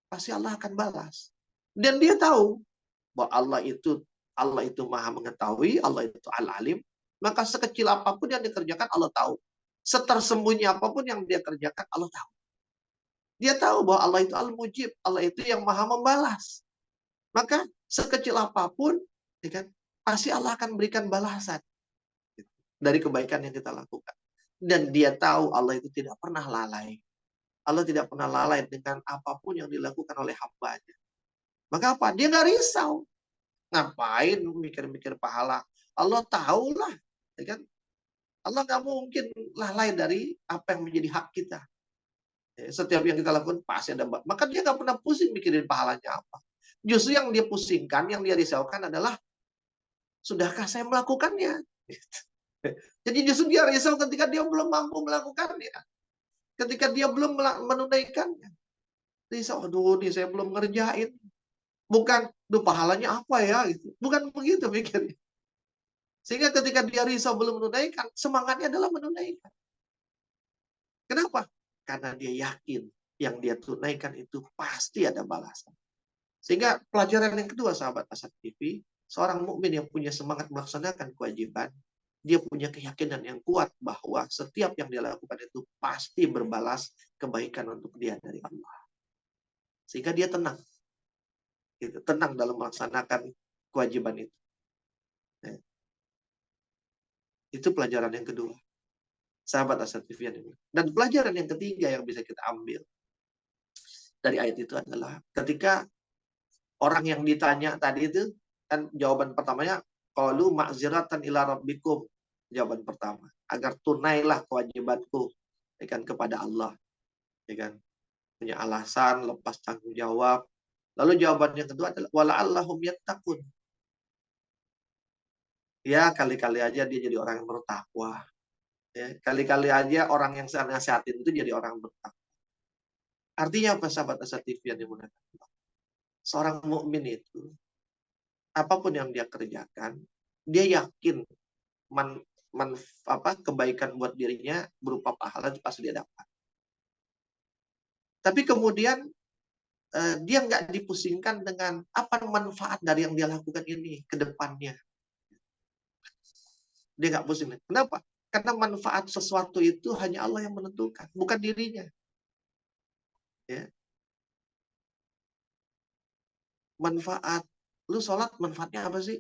pasti Allah akan balas. Dan dia tahu bahwa Allah itu maha mengetahui, Allah itu al-alim, maka sekecil apapun yang dikerjakan Allah tahu. Setersembunyi apapun yang dia kerjakan Allah tahu. Dia tahu bahwa Allah itu al-mujib, Allah itu yang maha membalas. Maka sekecil apapun, ya kan, pasti Allah akan berikan balasan dari kebaikan yang kita lakukan. Dan dia tahu Allah itu tidak pernah lalai. Allah tidak pernah lalai dengan apapun yang dilakukan oleh hambanya. Maka apa? Dia nggak risau. Ngapain mikir-mikir pahala? Allah tahulah, ya kan? Allah nggak mungkin lalai dari apa yang menjadi hak kita. Setiap yang kita lakukan pasti ada. Maka dia nggak pernah pusing mikirin pahalanya apa. Justru yang dia pusingkan, yang dia risaukan adalah, sudahkah saya melakukannya? Jadi justru dia risau ketika dia belum mampu melakukannya. Ketika dia belum menunaikannya. Risau, aduh nih saya belum ngerjain. Bukan, duh pahalanya apa ya? Gitu. Bukan begitu pikirnya. Sehingga ketika dia risau belum menunaikan, semangatnya adalah menunaikan. Kenapa? Karena dia yakin yang dia tunaikan itu pasti ada balasan. Sehingga pelajaran yang kedua, sahabat Asad TV, seorang mukmin yang punya semangat melaksanakan kewajiban, dia punya keyakinan yang kuat bahwa setiap yang dia lakukan itu pasti berbalas kebaikan untuk dia dari Allah. Sehingga dia tenang. Tenang dalam melaksanakan kewajiban itu. Itu pelajaran yang kedua. Sahabat Asad TV yang dimuliakan. Dan pelajaran yang ketiga yang bisa kita ambil dari ayat itu adalah ketika orang yang ditanya tadi itu, kan jawaban pertamanya, qalu ma'ziratan ila rabbikum. Jawaban pertama, agar tunailah kewajibanku, ya kan, kepada Allah, ya kan. Punya alasan, lepas tanggung jawab. Lalu jawaban yang kedua adalah wala'allahum yattaqun. Ya, kali-kali aja dia jadi orang yang bertakwa. Ya, kali-kali aja orang yang saya nasihatin itu jadi orang bertakwa. Artinya apa, sahabat Asad TV yang dimuliakan Allah? Seorang mukmin itu, apapun yang dia kerjakan, dia yakin man, kebaikan buat dirinya berupa pahala itu pasti dia dapat. Tapi kemudian dia nggak dipusingkan dengan apa manfaat dari yang dia lakukan ini ke depannya. Dia nggak pusing. Kenapa? Karena manfaat sesuatu itu hanya Allah yang menentukan, bukan dirinya. Ya. Manfaat. Lu sholat manfaatnya apa sih?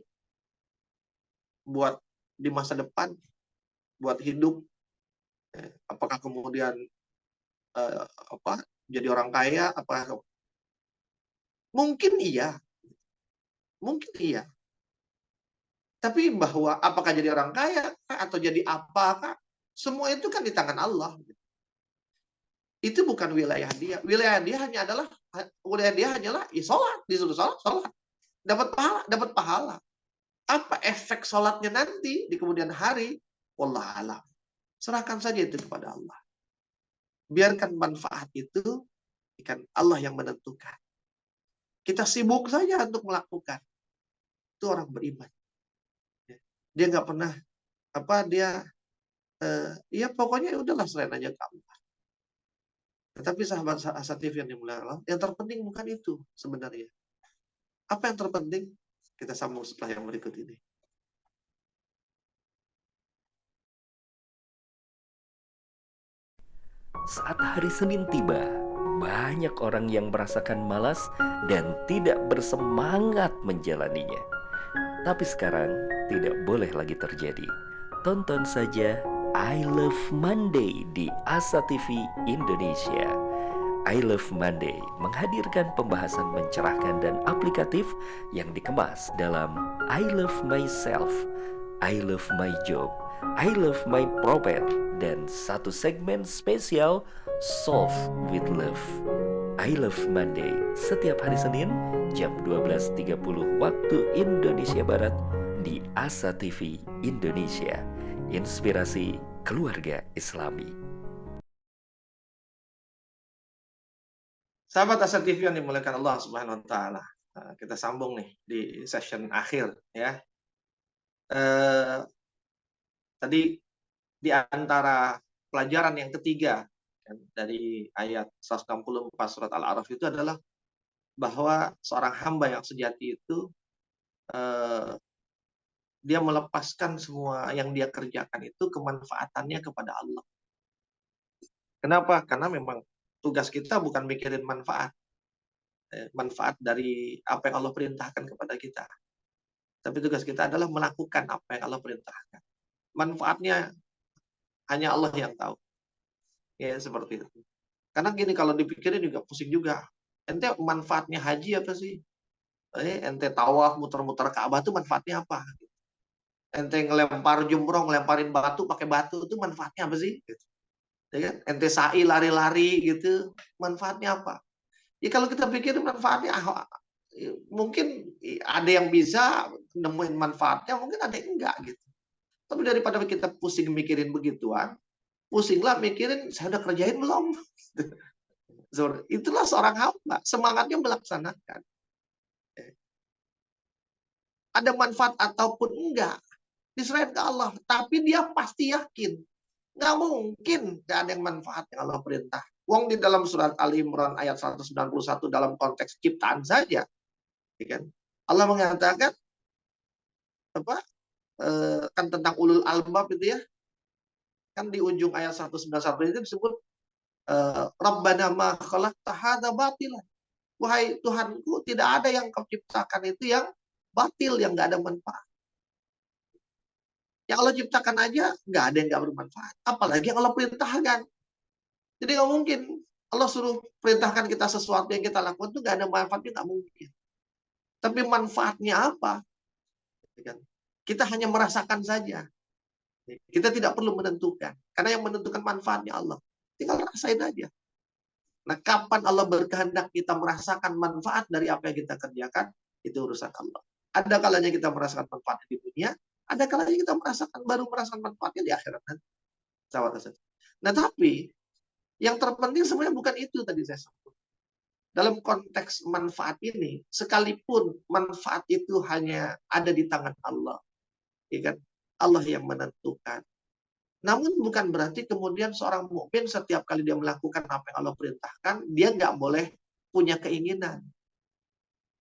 Buat di masa depan, buat hidup. Ya. Apakah kemudian jadi orang kaya? Apakah mungkin iya. Mungkin iya. Tapi bahwa apakah jadi orang kaya atau jadi apakah, semua itu kan di tangan Allah. Itu bukan wilayah dia. Wilayah dia hanyalah ya sholat, disuruh sholat, sholat. Dapat pahala, dapat pahala. Apa efek sholatnya nanti di kemudian hari? Wallah alam. Serahkan saja itu kepada Allah. Biarkan manfaat itu kan Allah yang menentukan. Kita sibuk saja untuk melakukan. Itu orang beriman. Dia nggak pernah ya pokoknya udahlah selain aja ke Allah. Tetapi sahabat Asad TV yang dimuliakan Allah, yang terpenting bukan itu sebenarnya. Apa yang terpenting? Kita sambung setelah yang berikut ini. Saat hari Senin tiba, banyak orang yang merasakan malas dan tidak bersemangat menjalaninya. Tapi sekarang tidak boleh lagi terjadi. Tonton saja I Love Monday di Asa TV Indonesia. I Love Monday menghadirkan pembahasan mencerahkan dan aplikatif yang dikemas dalam I Love Myself, I Love My Job, I Love My Prophet, dan satu segmen spesial Solve with Love. I Love Monday setiap hari Senin jam 12.30 waktu Indonesia Barat di Asa TV Indonesia. Inspirasi keluarga Islami. Sahabat Asa TV yang dimuliakan Allah Subhanahu wa taala. Kita sambung nih di session akhir ya. Tadi di antara pelajaran yang ketiga dari ayat 164 surat Al-A'raf itu adalah bahwa seorang hamba yang sejati itu dia melepaskan semua yang dia kerjakan itu kemanfaatannya kepada Allah. Kenapa? Karena memang tugas kita bukan mikirin manfaat dari apa yang Allah perintahkan kepada kita. Tapi tugas kita adalah melakukan apa yang Allah perintahkan. Manfaatnya hanya Allah yang tahu. Ya, seperti itu. Karena gini, kalau dipikirin juga pusing juga. Ente manfaatnya haji apa sih? Ente tawaf muter-muter Ka'bah itu manfaatnya apa? Ente ngelempar jumroh, ngelemparin batu pakai batu itu manfaatnya apa sih? Ya kan? Ente sa'i lari-lari gitu, manfaatnya apa? Ya kalau kita pikir manfaatnya mungkin ada yang bisa nemuin manfaatnya, mungkin ada yang enggak gitu. Tapi daripada kita pusing mikirin begituan, pusinglah mikirin saya udah kerjain belum. Itulah seorang hamba, semangatnya melaksanakan. Ada manfaat ataupun enggak, diserahkan ke Allah. Tapi dia pasti yakin, nggak mungkin nggak ada yang manfaat yang Allah perintah. Wong di dalam surat Ali Imran ayat 191 dalam konteks ciptaan saja, ya kan? Allah mengatakan kan tentang ulul albab itu ya, kan di ujung ayat 191 itu disebut Rabbana ma khalaqta hadza batilan. Wahai Tuhanku, tidak ada yang kau ciptakan itu yang batil, yang nggak ada manfaat. Yang Allah ciptakan aja nggak ada yang nggak bermanfaat. Apalagi yang Allah perintahkan. Jadi nggak mungkin Allah suruh perintahkan kita sesuatu yang kita lakukan itu nggak ada manfaatnya, nggak mungkin. Tapi manfaatnya apa? Kita hanya merasakan saja. Kita tidak perlu menentukan. Karena yang menentukan manfaatnya Allah. Tinggal rasain aja. Nah, kapan Allah berkehendak kita merasakan manfaat dari apa yang kita kerjakan, itu urusan Allah. Ada kalanya kita merasakan manfaatnya di dunia, ada kalanya kita baru merasakan manfaatnya di akhirat nanti. Nah, tapi yang terpenting sebenarnya bukan itu tadi saya sebut. Dalam konteks manfaat ini, sekalipun manfaat itu hanya ada di tangan Allah, ya kan? Allah yang menentukan. Namun bukan berarti kemudian seorang mukmin setiap kali dia melakukan apa yang Allah perintahkan, dia nggak boleh punya keinginan.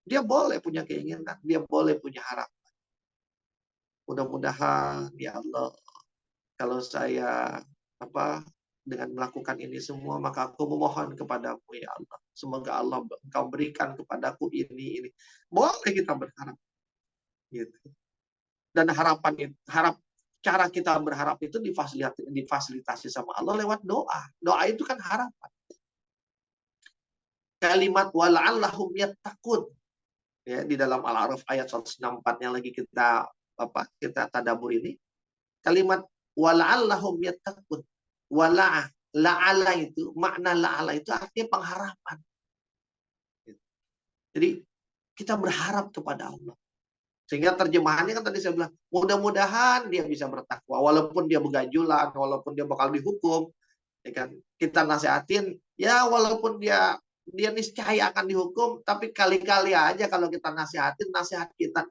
Dia boleh punya keinginan, dia boleh punya harapan. Mudah-mudahan ya Allah, kalau saya dengan melakukan ini semua, maka aku memohon kepadamu ya Allah. Semoga Allah engkau berikan kepadaku ini. Boleh kita berharap. Gitu. Dan cara kita berharap itu difasilitasi sama Allah lewat doa. Doa itu kan harapan. Kalimat wala'allahum yattaqun. Ya, di dalam Al-A'raf ayat 164 yang lagi kita tadabbur ini. Kalimat wala'allahum yattaqun. La'ala itu, makna la'ala itu artinya pengharapan. Jadi kita berharap kepada Allah. Sehingga terjemahannya kan tadi saya bilang, mudah-mudahan dia bisa bertakwa. Walaupun dia begajulan, walaupun dia bakal dihukum. Ya kan? Kita nasihatin, ya walaupun dia niscaya akan dihukum, tapi kali-kali aja kalau kita nasihatin, nasihat kita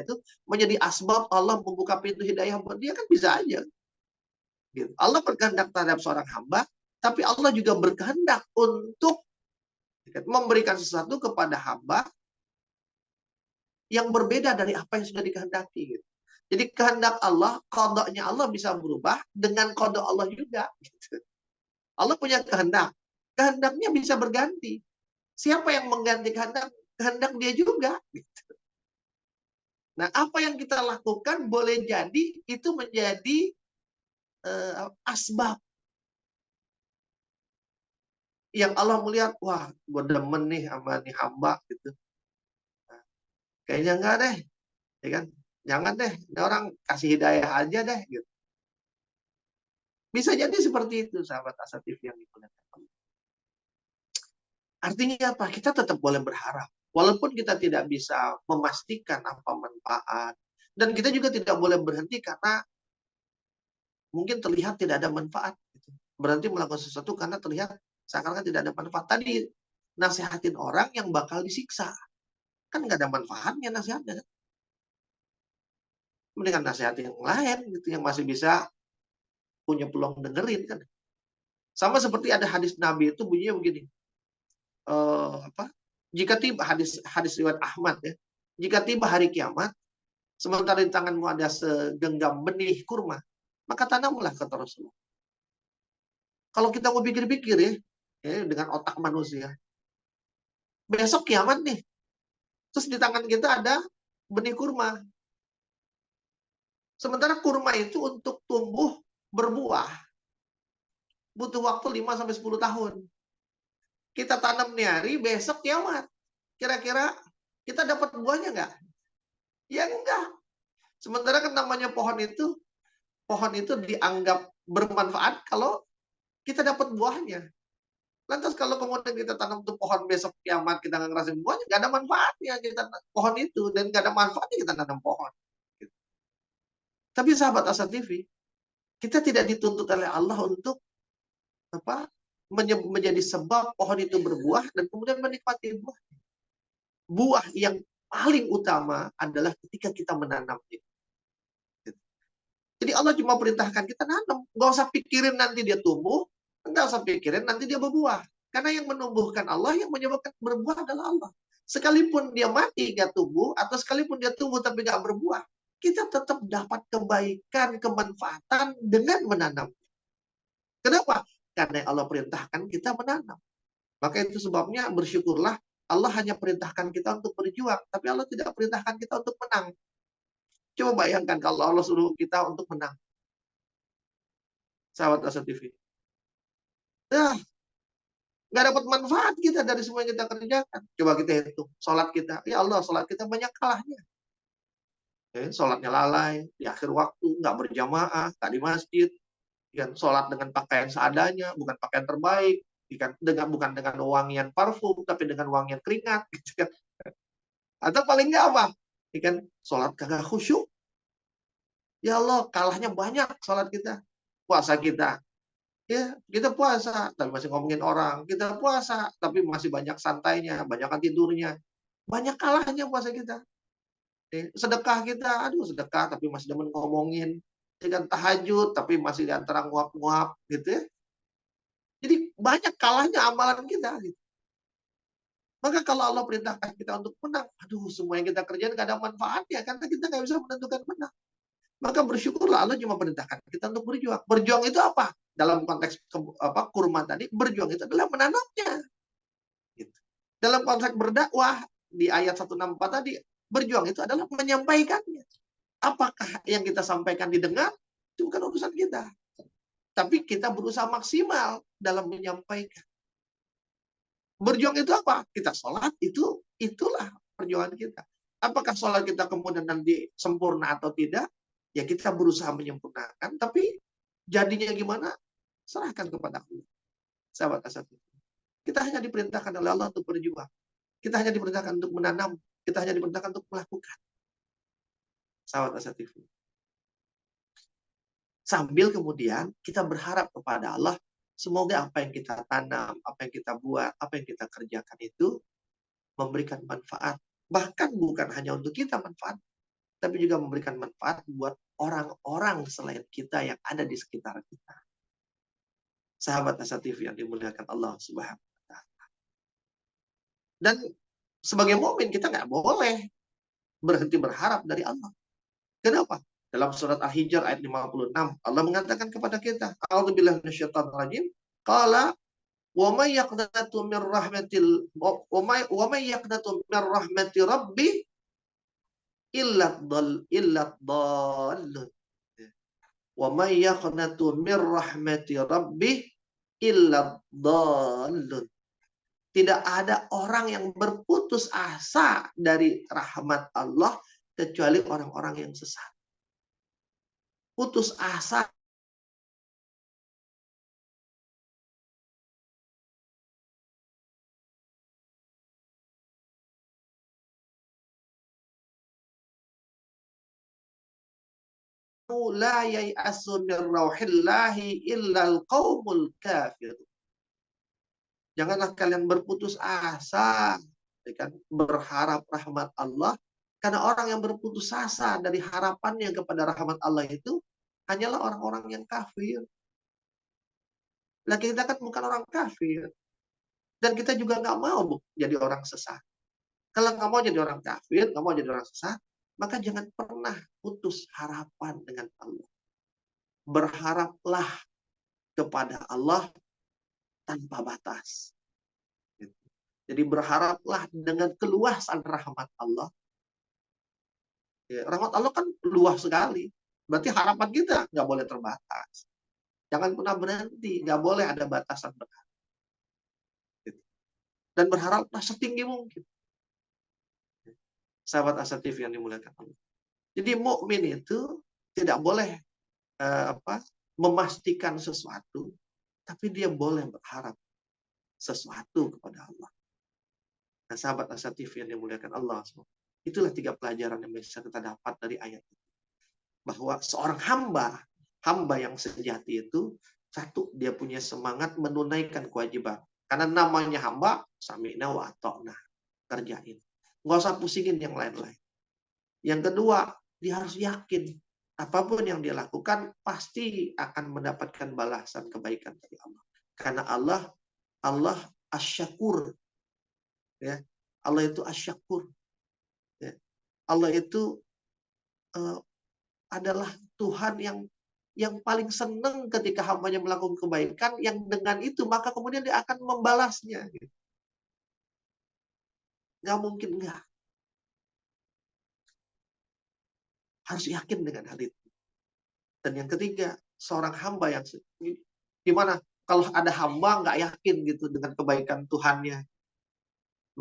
itu menjadi asbab Allah membuka pintu hidayah buat dia, kan bisa aja. Gitu. Allah berkehendak terhadap seorang hamba, tapi Allah juga berkehendak untuk memberikan sesuatu kepada hamba yang berbeda dari apa yang sudah dikehendaki. Gitu. Jadi kehendak Allah, kodoknya Allah bisa berubah dengan kodok Allah juga. Gitu. Allah punya kehendak. Kehendaknya bisa berganti. Siapa yang mengganti kehendak? Kehendak dia juga. Gitu. Nah, apa yang kita lakukan boleh jadi itu menjadi asbab. Yang Allah melihat, wah, gue demen nih sama nih hamba. Gitu. Nah, kayaknya enggak deh. Ya kan? Jangan deh, ini orang kasih hidayah aja deh. Gitu. Bisa jadi seperti itu, sahabat Asa TV yang dimuliakan Allah. Artinya apa? Kita tetap boleh berharap. Walaupun kita tidak bisa memastikan apa manfaat. Dan kita juga tidak boleh berhenti karena mungkin terlihat tidak ada manfaat. Berhenti melakukan sesuatu karena terlihat seakan-akan tidak ada manfaat. Tadi nasihatin orang yang bakal disiksa. Kan nggak ada manfaatnya nasihatnya. Mendingan nasihatin yang lain gitu, yang masih bisa punya peluang dengerin kan. Sama seperti ada hadis Nabi itu bunyinya begini. Jika tiba hadis riwayat Ahmad ya, jika tiba hari kiamat, sementara di tanganmu ada segenggam benih kurma, maka tanamlah, kata Rasulullah. Kalau kita mau pikir-pikir ya, dengan otak manusia, besok kiamat nih, terus di tangan kita ada benih kurma. Sementara kurma itu untuk tumbuh berbuah butuh waktu 5-10 tahun. Kita tanam nih hari, besok kiamat. Kira-kira kita dapat buahnya nggak? Ya enggak. Sementara kan namanya pohon itu dianggap bermanfaat kalau kita dapat buahnya. Lantas kalau kemudian kita tanam tuh pohon besok kiamat kita nggak ngerasain buahnya, nggak ada manfaatnya kita pohon itu, dan nggak ada manfaatnya kita tanam pohon. Gitu. Tapi sahabat Asa TV, kita tidak dituntut oleh Allah untuk menjadi sebab pohon itu berbuah dan kemudian menikmati buah. Buah yang paling utama adalah ketika kita menanamnya. Jadi Allah cuma perintahkan kita nanam. Nggak usah pikirin nanti dia tumbuh, nggak usah pikirin nanti dia berbuah. Karena yang menumbuhkan Allah, yang menyebabkan berbuah adalah Allah. Sekalipun dia mati nggak tumbuh, atau sekalipun dia tumbuh tapi nggak berbuah, kita tetap dapat kebaikan, kemanfaatan dengan menanam. Kenapa? Karena Allah perintahkan kita menanam. Maka itu sebabnya bersyukurlah Allah hanya perintahkan kita untuk berjuang, tapi Allah tidak perintahkan kita untuk menang. Coba bayangkan kalau Allah suruh kita untuk menang. Sahabat Asa TV. Nah, nggak dapat manfaat kita dari semua yang kita kerjakan. Coba kita hitung. Sholat kita. Ya Allah, sholat kita banyak kalahnya. Sholatnya lalai, di akhir waktu, nggak berjamaah, nggak di masjid. Kan, sholat dengan pakaian seadanya, bukan pakaian terbaik. Bukan dengan wangian parfum, tapi dengan wangian keringat. Gitu kan. Atau paling nggak apa? Kan, sholat kagak khusyuk. Ya Allah, kalahnya banyak sholat kita. Puasa kita. Ya, kita puasa, tapi masih ngomongin orang. Kita puasa, tapi masih banyak santainya, banyak tidurnya. Banyak kalahnya puasa kita. Sedekah kita, aduh sedekah, tapi masih demen ngomongin. Dengan tahajud, tapi masih di antara nguap-nguap, gitu ya. Jadi banyak kalahnya amalan kita. Gitu. Maka kalau Allah perintahkan kita untuk menang, aduh semua yang kita kerjain gak ada manfaatnya, karena kita nggak bisa menentukan menang. Maka bersyukurlah Allah cuma perintahkan kita untuk berjuang. Berjuang itu apa? Dalam konteks kurma tadi, berjuang itu adalah menanamnya. Gitu. Dalam konteks berdakwah, di ayat 164 tadi, berjuang itu adalah menyampaikannya. Apakah yang kita sampaikan didengar? Itu bukan urusan kita. Tapi kita berusaha maksimal dalam menyampaikan. Berjuang itu apa? Kita sholat, itulah perjuangan kita. Apakah sholat kita kemudian nanti sempurna atau tidak? Ya kita berusaha menyempurnakan, tapi jadinya gimana? Serahkan kepada Allah. Sahabat Asati. Kita hanya diperintahkan oleh Allah untuk berjuang. Kita hanya diperintahkan untuk menanam. Kita hanya diperintahkan untuk melakukan. Sahabat Asati. Sambil kemudian kita berharap kepada Allah, semoga apa yang kita tanam, apa yang kita buat, apa yang kita kerjakan itu memberikan manfaat. Bahkan bukan hanya untuk kita manfaat, tapi juga memberikan manfaat buat orang-orang selain kita yang ada di sekitar kita. Sahabat Asa TV yang dimuliakan Allah Subhanahu wa Ta'ala. Dan sebagai mukmin kita nggak boleh berhenti berharap dari Allah. Kenapa? Dalam surat Al-Hijr ayat 56, Allah mengatakan kepada kita, A'udzubillahi minasyaitonir rajim, qala wa may yaqnatu min rahmatil wa may yaqnatu min rahmati rabbi illa dhallun. Wa may yaqnatu min rahmati rabbi illa dhallun. Tidak ada orang yang berputus asa dari rahmat Allah kecuali orang-orang yang sesat. Putus asa la yai'asu min rauhillahi illal qaumul kafir. Janganlah kalian berputus asa, kan, berharap rahmat Allah, karena orang yang berputus asa dari harapannya kepada rahmat Allah itu hanyalah orang-orang yang kafir. Nah, kita kan bukan orang kafir. Dan kita juga nggak mau jadi orang sesat. Kalau nggak mau jadi orang kafir, nggak mau jadi orang sesat, maka jangan pernah putus harapan dengan Allah. Berharaplah kepada Allah tanpa batas. Jadi berharaplah dengan keluasan rahmat Allah. Ya, rahmat Allah kan luas sekali. Berarti harapan kita nggak boleh terbatas. Jangan pernah berhenti, nggak boleh ada batasan berharap. Dan berharaplah setinggi mungkin. Sahabat Asa TV yang dimuliakan Allah. Jadi mukmin itu tidak boleh memastikan sesuatu, tapi dia boleh berharap sesuatu kepada Allah. Nah, sahabat Asa TV yang dimuliakan Allah, itulah 3 pelajaran yang bisa kita dapat dari ayat ini. Bahwa seorang hamba yang sejati itu, satu, dia punya semangat menunaikan kewajiban. Karena namanya hamba, sami'na wa ata'na, kerjain. Nggak usah pusingin yang lain-lain. Yang kedua, dia harus yakin apapun yang dia lakukan pasti akan mendapatkan balasan kebaikan dari Allah. Karena Allah asyakur. Ya. Allah itu asyakur. Ya. Allah itu adalah Tuhan yang paling senang ketika hambanya melakukan kebaikan, yang dengan itu maka kemudian dia akan membalasnya. Nggak mungkin nggak. harus yakin dengan hal itu. Dan yang ketiga, seorang hamba yang gimana kalau ada hamba nggak yakin gitu dengan kebaikan Tuhannya.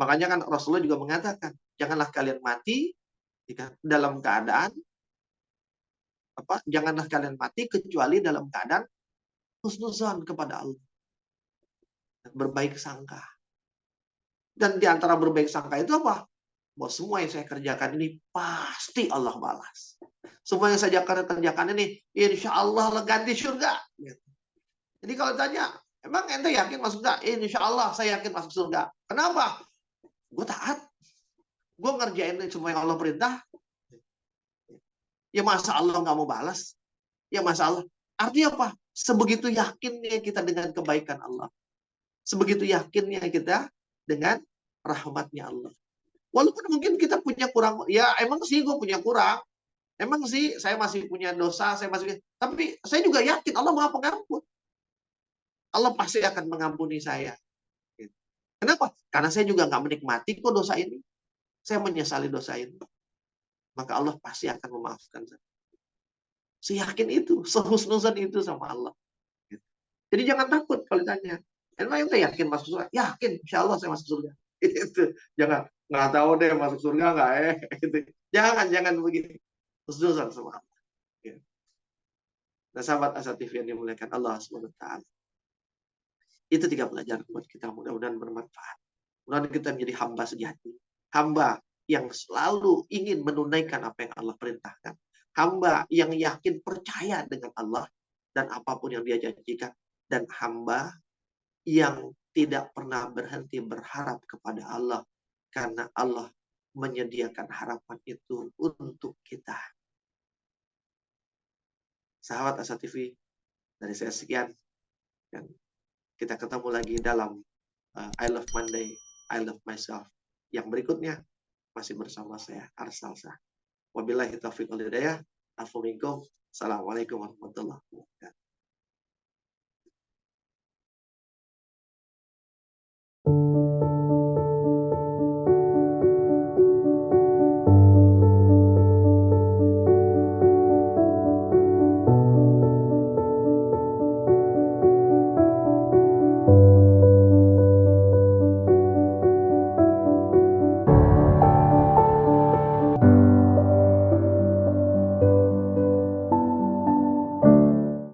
Makanya kan Rasulullah juga mengatakan, janganlah kalian mati dalam keadaan janganlah kalian mati kecuali dalam keadaan husnuzan kepada Allah, berbaik sangka. Dan di antara berbaik sangka itu apa? Bahwa semua yang saya kerjakan ini pasti Allah balas. Semua yang saya kerjakan ini, insya Allah ganti surga. Jadi kalau tanya, emang ente yakin masuk surga? Insya Allah saya yakin masuk surga. Kenapa? Gue taat. Gue ngerjain semua yang Allah perintah. Ya masa Allah nggak mau balas? Ya masa Allah. Artinya apa? Sebegitu yakinnya kita dengan kebaikan Allah. Sebegitu yakinnya kita dengan rahmatnya Allah. Walaupun mungkin kita punya kurang, ya emang sih gue punya kurang. Emang sih saya masih punya dosa, tapi saya juga yakin Allah Maha Pengampun. Allah pasti akan mengampuni saya. Kenapa? Karena saya juga nggak menikmati kok dosa ini. Saya menyesali dosa ini. Maka Allah pasti akan memaafkan saya. Seyakin itu, sehusnuzan itu sama Allah. Jadi jangan takut kalau ditanya. Emang ente yakin masuk surga? Yakin, insya Allah saya masuk surga. Itu. Jangan, nggak tahu deh masuk surga nggak gitu. Jangan begitu. Husnuzan sama Allah. Nah, sahabat Asa TV yang dimuliakan Allah SWT. Itu 3 pelajaran buat kita. Mudah-mudahan bermanfaat. Mudah-mudahan kita menjadi hamba sejati. Hamba yang selalu ingin menunaikan apa yang Allah perintahkan. Hamba yang yakin percaya dengan Allah dan apapun yang dia janjikan. Dan hamba yang tidak pernah berhenti berharap kepada Allah. Karena Allah menyediakan harapan itu untuk kita. Sahabat Asa TV, dari saya sekian. Dan kita ketemu lagi dalam I Love Monday, I Love Myself. Yang berikutnya masih bersama saya, Arsal Shah. Wabillahi taufiq wal hidayah. Assalamualaikum warahmatullahi wabarakatuh.